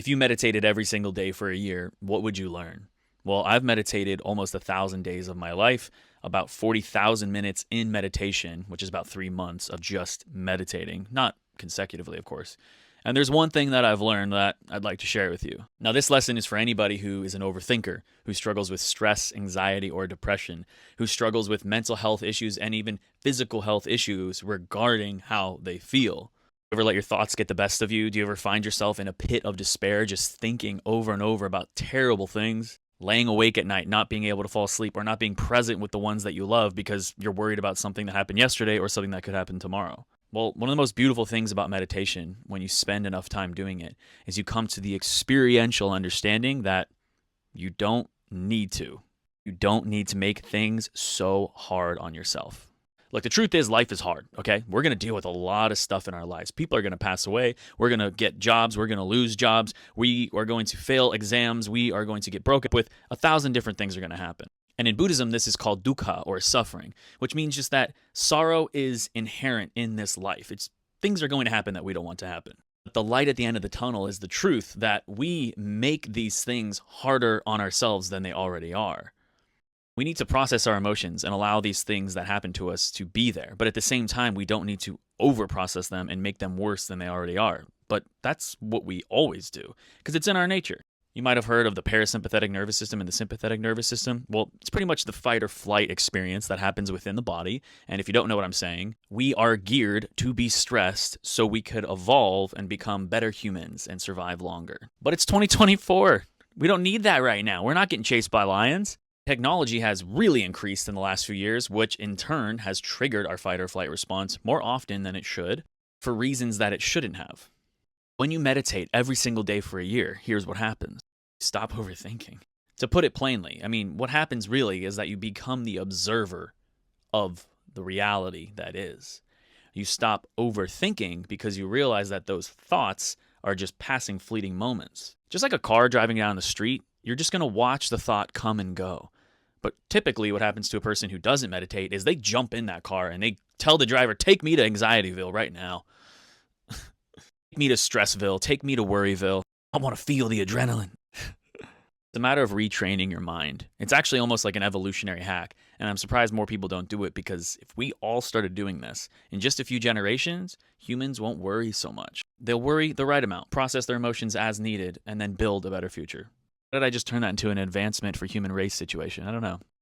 you meditated every single day for a year, what would you learn? Well, I've meditated almost 1,000 days of my life, about 40,000 minutes in meditation, which is about 3 months of just meditating, not consecutively, of course. And there's one thing that I've learned that I'd like to share with you. Now, this lesson is for anybody who is an overthinker, who struggles with stress, anxiety, or depression, who struggles with mental health issues and even physical health issues regarding how they feel. Ever let your thoughts get the best of you? Do you ever find yourself in a pit of despair, just thinking over and over about terrible things? Laying awake at night, not being able to fall asleep, or not being present with the ones that you love because you're worried about something that happened yesterday or something that could happen tomorrow. Well, one of the most beautiful things about meditation, when you spend enough time doing it, is you come to the experiential understanding that you don't need to. You don't need to make things so hard on yourself. Look, the truth is life is hard, okay? We're going to deal with a lot of stuff in our lives. People are going to pass away. We're going to get jobs. We're going to lose jobs. We are going to fail exams. We are going to get broken up with. 1,000 different things are going to happen. And in Buddhism, this is called dukkha, or suffering, which means just that sorrow is inherent in this life. Things are going to happen that we don't want to happen. But the light at the end of the tunnel is the truth that we make these things harder on ourselves than they already are. We need to process our emotions and allow these things that happen to us to be there. But at the same time, we don't need to over-process them and make them worse than they already are. But that's what we always do, because it's in our nature. You might have heard of the parasympathetic nervous system and the sympathetic nervous system. Well, it's pretty much the fight or flight experience that happens within the body. And if you don't know what I'm saying, we are geared to be stressed so we could evolve and become better humans and survive longer. But it's 2024. We don't need that right now. We're not getting chased by lions. Technology has really increased in the last few years, which in turn has triggered our fight or flight response more often than it should for reasons that it shouldn't have. When you meditate every single day for a year, here's what happens. Stop overthinking. To put it plainly, what happens really is that you become the observer of the reality that is. You stop overthinking because you realize that those thoughts are just passing fleeting moments. Just like a car driving down the street, you're just going to watch the thought come and go. But typically what happens to a person who doesn't meditate is they jump in that car and they tell the driver, take me to Anxietyville right now. Take me to Stressville. Take me to Worryville. I want to feel the adrenaline. It's a matter of retraining your mind. It's actually almost like an evolutionary hack, and I'm surprised more people don't do it, because if we all started doing this, in just a few generations, humans won't worry so much. They'll worry the right amount, process their emotions as needed, and then build a better future. How did I just turn that into an advancement for human race situation? I don't know.